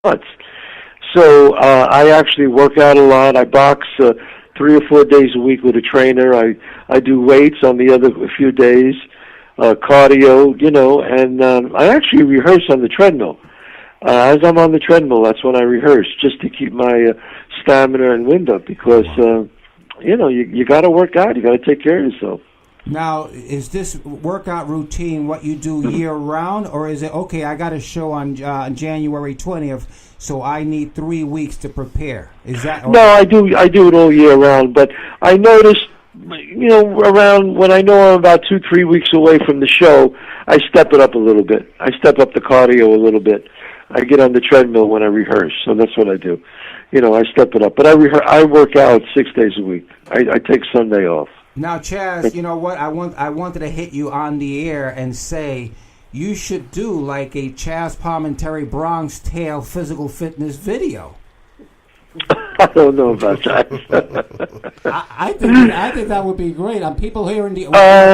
months. So I actually work out a lot. I box 3 or 4 days a week with a trainer. I do weights on the other few days, cardio, and I actually rehearse on the treadmill. As I'm on the treadmill, that's when I rehearse, just to keep my stamina and wind up, because you got to work out. You got to take care of yourself. Now, is this workout routine what you do year-round, or is it, okay, I got a show on January 20th, so I need 3 weeks to prepare? Is that... No, I do it all year round, but I noticed, around when I know I'm about 2-3 weeks away from the show, I step it up a little bit. I step up the cardio a little bit. I get on the treadmill when I rehearse, so that's what I do. I step it up. But I work out 6 days a week. I take Sunday off. Now, Chazz, you know what? I wanted to hit you on the air and say you should do like a Chazz Palminteri Bronx Tale physical fitness video. I don't know about that. I think that would be great. People here in the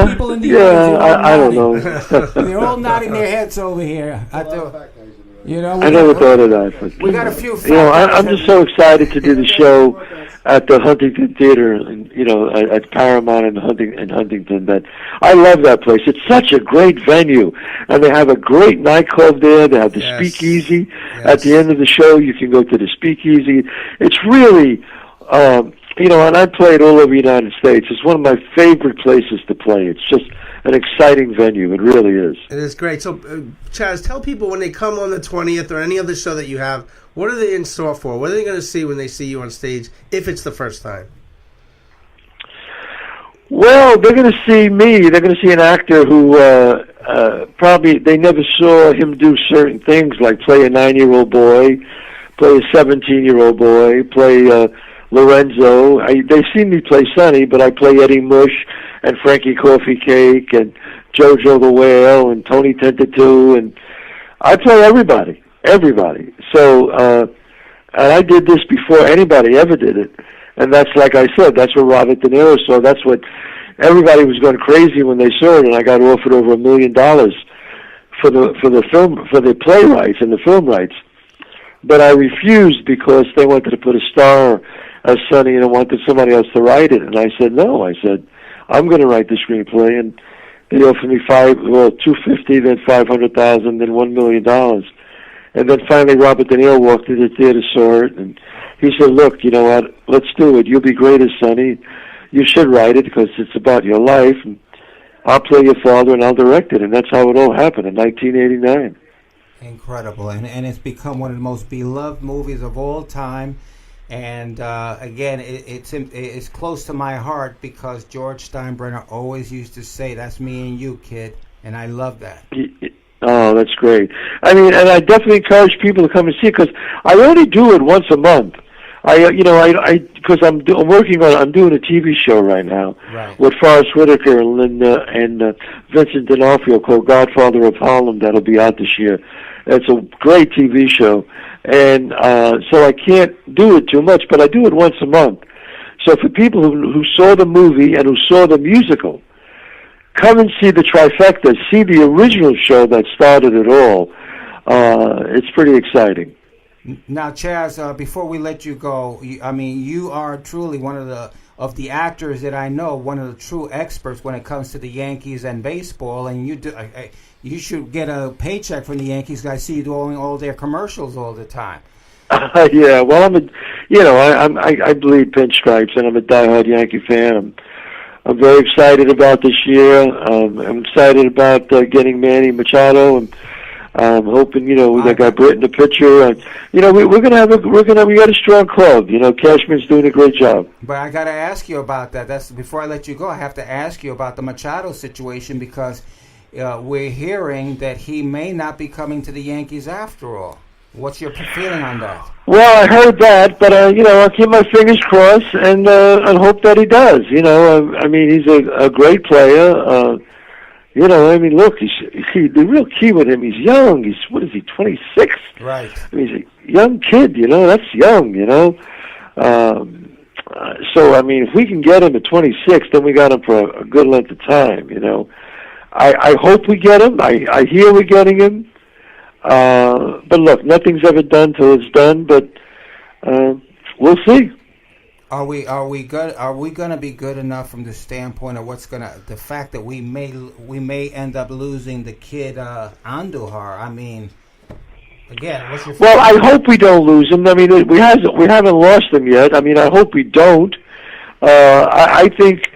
people in the I don't know. They're all nodding their heads over here. I never thought of that. But, we got a few. I'm just so excited to do the show at the Huntington Theater, at Paramount in Huntington. That I love that place. It's such a great venue, and they have a great nightclub there. They have the Speakeasy. Yes. At the end of the show, you can go to the Speakeasy. It's really, and I played all over the United States. It's one of my favorite places to play. It's just an exciting venue. It really is. It is great. So, Chazz, tell people when they come on the 20th or any other show that you have, what are they in store for? What are they going to see when they see you on stage, if it's the first time? Well, they're going to see me. They're going to see an actor who probably they never saw him do certain things, like play a 9-year-old boy, play a 17-year-old boy, play Lorenzo. They've seen me play Sonny, but I play Eddie Mush and Frankie Coffee Cake and Jojo the Whale and Tony Tentatu, and I play everybody. So, and I did this before anybody ever did it, and that's, like I said, that's what Robert De Niro saw. That's what everybody was going crazy when they saw it, and I got offered over $1 million for the playwrights and the film rights. But I refused because they wanted to put a star as Sonny and wanted somebody else to write it, and I said no. I said I'm going to write the screenplay, and they offered me $250,000, then $500,000, then $1 million. And then finally Robert De Niro walked into the theater, saw it, and he said, look, you know what, let's do it. You'll be great as Sonny. You should write it because it's about your life, and I'll play your father and I'll direct it. And that's how it all happened in 1989. Incredible. And it's become one of the most beloved movies of all time. And again, it's close to my heart because George Steinbrenner always used to say, that's me and you, kid. And I love that. Oh, that's great. I mean, and I definitely encourage people to come and see it because I only do it once a month. Because I'm doing a TV show right now with Forrest Whitaker and Vincent D'Onofrio called Godfather of Harlem. That'll be out this year. It's a great TV show, and so I can't do it too much, but I do it once a month. So for people who saw the movie and who saw the musical, come and see the trifecta, see the original show that started it all. It's pretty exciting. Now, Chazz, before we let you go, you are truly one of the actors that I know, one of the true experts when it comes to the Yankees and baseball, and you should get a paycheck from the Yankees. I see you doing all their commercials all the time. Yeah, well, I bleed pinstripes, and I'm a diehard Yankee fan. I'm very excited about this year. I'm excited about getting Manny Machado, and I'm hoping, we got Britt in the pitcher. We got a strong club. Cashman's doing a great job. But I got to ask you about that. That's before I let you go. I have to ask you about the Machado situation because we're hearing that he may not be coming to the Yankees after all. What's your feeling on that? Well, I heard that, but I'll keep my fingers crossed and hope that he does. He's a great player. Look, the real key with him, he's young. He's 26? Right. He's a young kid, that's young, So, if we can get him at 26, then we got him for a good length of time, I hope we get him. I hear we're getting him. But look, nothing's ever done till it's done. But we'll see. Are we good? Are we gonna be good enough from the standpoint of the fact that we may end up losing the kid Andujar? I mean, again, what's your? Well, I hope we don't lose him. I mean, we haven't lost him yet. I mean, I hope we don't. I think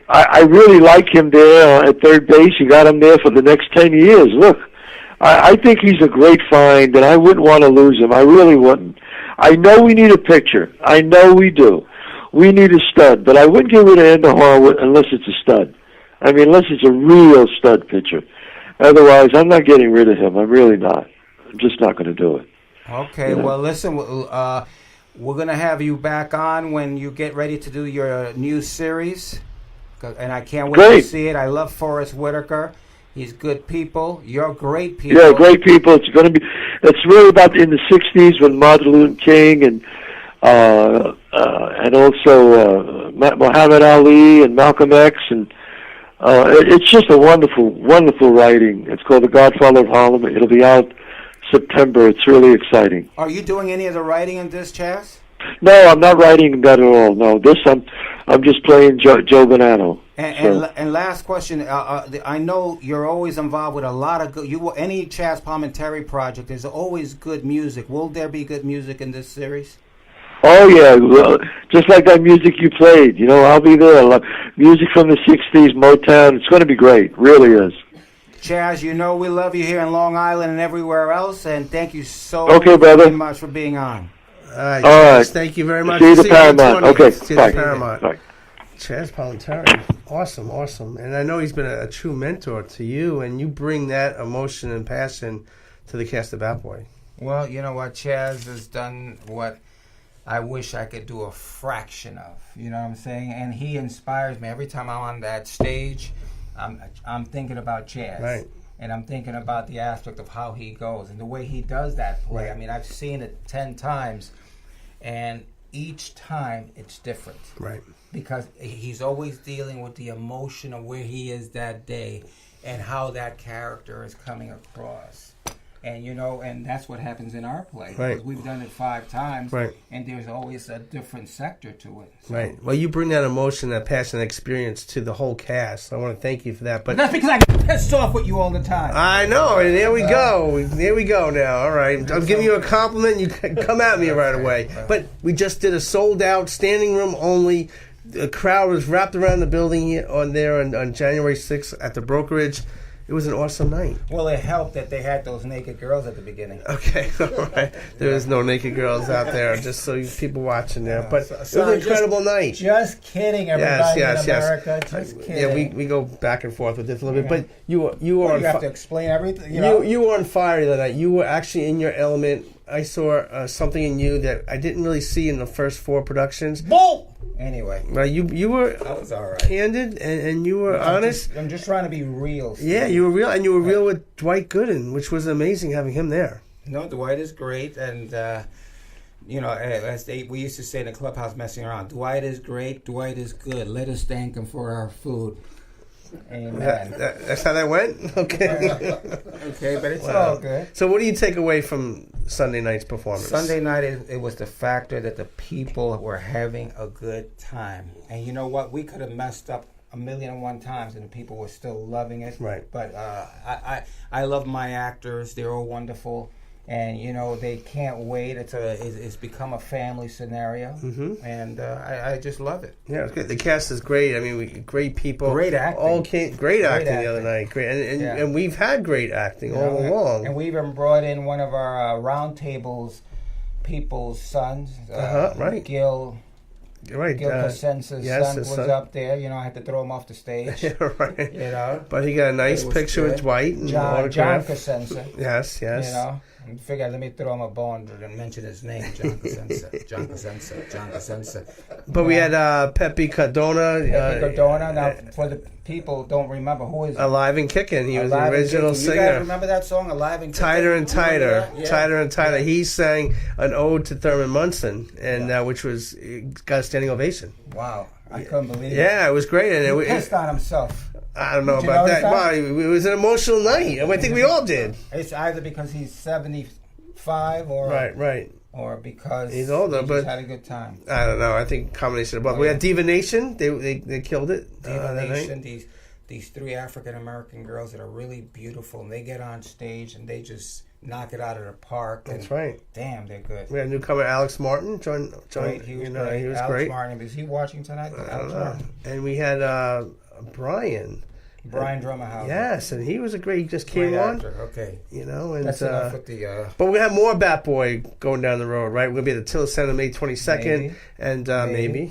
I really like him there at third base. You got him there for the next 10 years. Look, I think he's a great find, and I wouldn't want to lose him. I really wouldn't. I know we need a pitcher. I know we do. We need a stud, but I wouldn't get rid of Andujar unless it's a stud. I mean, unless it's a real stud pitcher. Otherwise, I'm not getting rid of him. I'm really not. I'm just not going to do it. Okay, you know? Well, listen, we're going to have you back on when you get ready to do your new series, and I can't wait to see it. I love Forrest Whitaker. He's good people. You're great people. Yeah, great people. It's really about in the 60s when Martin Luther King and also Muhammad Ali and Malcolm X, and it's just a wonderful, wonderful writing. It's called The Godfather of Harlem. It'll be out September. It's really exciting. Are you doing any of the writing in this, Chazz? No, I'm not writing that at all. No, this I'm just playing Joe Bonanno. And last question, I know you're always involved with a lot of good. Any Chazz Palminteri project, there's always good music. Will there be good music in this series? Oh yeah, well, just like that music you played. You know, I'll be there. Music from the '60s, Motown. It's going to be great. Really is. Chazz, you know we love you here in Long Island and everywhere else, and thank you so brother. very much for being on. All right. Thank you very much. See you at the Paramount. Okay, see you bye. at the Paramount. Bye. Chazz Palminteri, awesome. And I know he's been a true mentor to you, and you bring that emotion and passion to the cast of Bat Boy. Well, you know what? Chazz has done what I wish I could do a fraction of. You know what I'm saying? And he inspires me. Every time I'm on that stage, I'm thinking about Chazz. Right. And I'm thinking about the aspect of how he goes and the way he does that play. Right. I mean, I've seen it 10 times, and each time it's different. Right. Because he's always dealing with the emotion of where he is that day and how that character is coming across. And, you know, and that's what happens in our play. Right. Because we've done it 5 times, right. And there's always a different sector to it. So. Right. Well, you bring that emotion, that passion, that experience to the whole cast. I want to thank you for that. But that's because I get pissed off with you all the time. I know, and there we go. There we go now. All right. I'm giving you a compliment. You can come at me right away. But we just did a sold-out, standing room only. The crowd was wrapped around the building on January 6th at the brokerage. It was an awesome night. Well, it helped that they had those naked girls at the beginning. Okay, all right. There was no naked girls out there, just so you people watching there. But it was an incredible night. Just kidding, everybody yes, in America. Just kidding. Yeah, we go back and forth with this a little bit. But you were on you have to explain everything. You were on fire that night. You were actually in your element. I saw something in you that I didn't really see in the first 4 productions. Bull! Anyway. Well, you were I was all right. Candid and you were honest. I'm just trying to be real. Steve. Yeah, you were real. And you were real with Dwight Gooden, which was amazing having him there. No, Dwight is great. And, you know, as we used to say in the clubhouse messing around, Dwight is great, Dwight is good. Let us thank him for our food. Amen. That's how that went? Okay. Okay, but it's all good. So what do you take away from Sunday night's performance? Sunday night, it was the factor that the people were having a good time. And you know what? We could have messed up 1,000,001 times and the people were still loving it. Right. But I love my actors. They're all wonderful. And, you know, they can't wait. It's become a family scenario. Mm-hmm. And I just love it. Yeah, it's good. The cast is great. I mean, great people. Great acting. Great acting the other night. Great, and we've had great acting all along. And we even brought in one of our round tables people's sons. Right. Gil Cosenza's son was up there. You know, I had to throw him off the stage. Yeah, right. You know. But he got a nice picture with Dwight and John Cosenza. Yes. You know. I figured, let me throw him a bone and mention his name, John Cosenza. But we had Pepe Cardona. Now, for the people don't remember, who is Alive and Kicking. He was the original singer. You guys remember that song, Alive and Kicking? Tighter and Tighter. Yeah. Tighter and Tighter. He sang an ode to Thurman Munson, and which got a standing ovation. Wow. I couldn't believe it. Yeah, it was great. And he pissed on himself. I don't know about that. Wow, it was an emotional night. I think we all did. It's either because he's 75 or right. Or because he's older, he but had a good time. I don't know. I think combination of both. We had Diva Nation. They killed it. Diva Nation. These 3 African American girls that are really beautiful, and they get on stage and they just knock it out of the park. That's right. Damn, they're good. We had a newcomer, Alex Martin. Right, he was great. He was Alex great. Martin, is he watching tonight? I don't know. And we had Brian Drummerhouse. Yes, and he was a great. He just came on. Actor. Okay, and that's enough with the. But we have more Bat Boy going down the road, right? We're gonna be at the Till Center May 22nd, and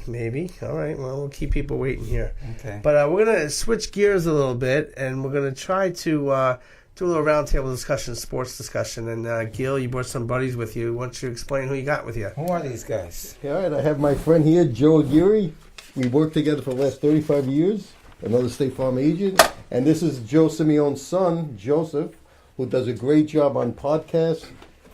maybe. All right, well, we'll keep people waiting here. Okay. But we're gonna switch gears a little bit, and we're gonna try to do a little roundtable discussion, sports discussion. And Gil, you brought some buddies with you. Why don't you explain who you got with you? Who are these guys? All right, I have my friend here, Joe Aguirre. We worked together for the last 35 years. Another State Farm agent, and this is Joe Simeone's son, Joseph, who does a great job on podcasts.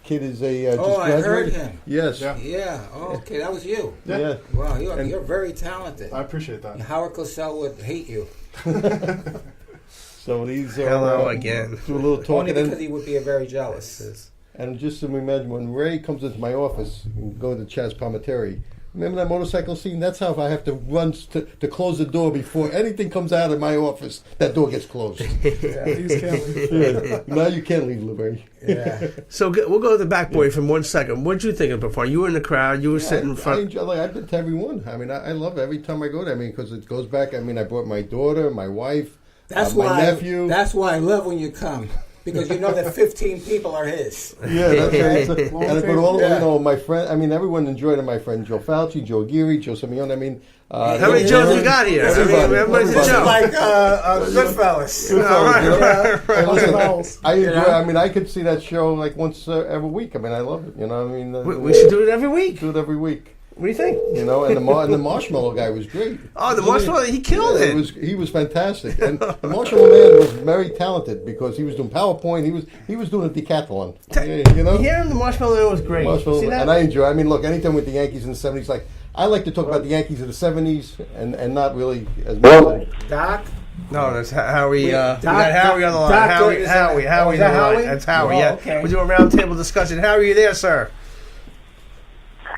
Kid is a just I heard him. Yes. Yeah. Oh, okay, that was you. Yeah. Wow, you're very talented. I appreciate that. Howard Cosell would hate you. So these are hello again. Do a little talking. Only because he would be very jealous. And just to imagine when Ray comes into my office and go to Chazz Palminteri. Remember that motorcycle scene? That's how if I have to run to close the door before anything comes out of my office, that door gets closed. Now you can't leave, Ray. Yeah. So we'll go to the Back Boy for 1 second. What did you think of it before? You were in the crowd. You were sitting in front. I've been to every one. I mean, I love it every time I go there. I mean, because it goes back. I mean, I brought my daughter, my wife, my nephew. That's why I love when you come. Because you know that 15 people are his. Yeah, that's right. And I put all, my friend. I mean, everyone enjoyed it. My friend Joe Fauci, Joe Aguirre, Joe Simeone. I mean, how many Joes you got here? Everybody's a Joe. Like Goodfellas. I enjoy. I mean, I could see that show like once every week. I mean, I love it. You know, I mean, we should do it every week. Do it every week. What do you think? You know, and the Marshmallow guy was great. Oh, the Marshmallow, he killed it. He was fantastic. And the Marshmallow man was very talented because he was doing PowerPoint. He was doing a decathlon. You know? Yeah, the Marshmallow man was great. See that? And I enjoy. I mean, look, anytime with the Yankees in the 70s, like I like to talk about the Yankees of the 70s and not really as much. Doc? No, that's Howie. We got Howie on the line. Howie's on the line. That's Howie. Yeah. Okay. We're doing a roundtable discussion. How are you there, sir?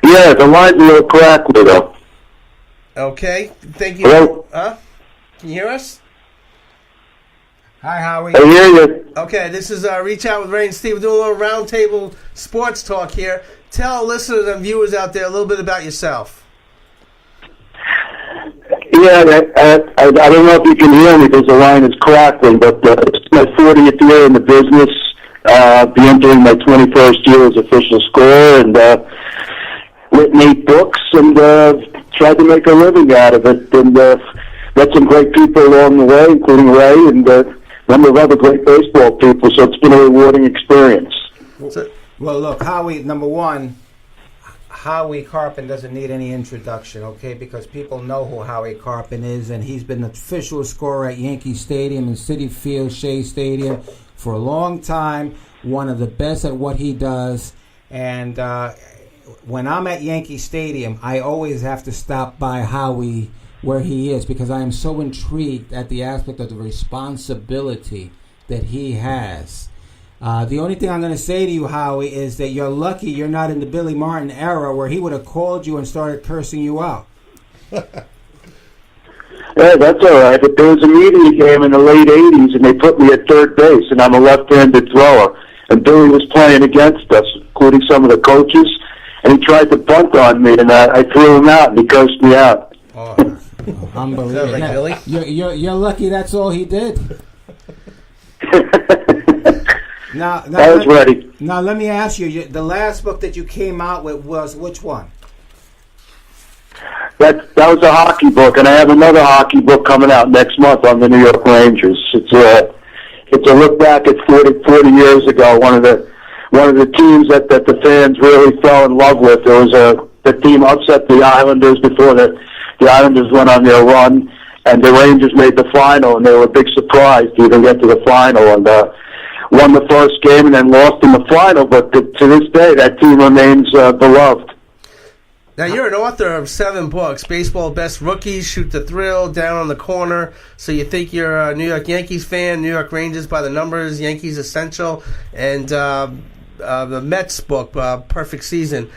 Yeah, the line's a little crackly though. Okay, thank you. Hello? Can you hear us? Hi, Howie. I hear you. Okay, this is Reach Out with Ray and Steve. We're doing a little roundtable sports talk here. Tell our listeners and viewers out there a little bit about yourself. Yeah, I don't know if you can hear me because the line is crackling, but it's my 40th year in the business. Be entering my 21st year as official scorer, and written 8 books and tried to make a living out of it, and met some great people along the way, including Ray and a number of other great baseball people, so it's been a rewarding experience. Well, look, Howie, number one, Howie Carpin doesn't need any introduction, okay, because people know who Howie Carpin is, and he's been the official scorer at Yankee Stadium and Citi Field, Shea Stadium for a long time, one of the best at what he does, and when I'm at Yankee Stadium, I always have to stop by Howie where he is because I am so intrigued at the aspect of the responsibility that he has. The only thing I'm going to say to you, Howie, is that you're lucky you're not in the Billy Martin era where he would have called you and started cursing you out. Yeah, that's all right. But there was a media game in the late 80s, and they put me at third base, and I'm a left-handed thrower. And Billy was playing against us, including some of the coaches. And he tried to bunt on me, and I threw him out, and he cursed me out. Oh, unbelievable! Like Billy? You're lucky. That's all he did. Now, I was ready. Now, let me ask you: the last book that you came out with was which one? That was a hockey book, and I have another hockey book coming out next month on the New York Rangers. It's a look back at 40 years ago. One of the teams that the fans really fell in love with. There was the team upset the Islanders before the Islanders went on their run, and the Rangers made the final, and they were a big surprise to even get to the final, and won the first game and then lost in the final. But to this day, that team remains beloved. Now, you're an author of 7 books: Baseball Best Rookies, Shoot the Thrill, Down on the Corner. So you think you're a New York Yankees fan, New York Rangers by the Numbers, Yankees Essential, and the Mets book, Perfect Season.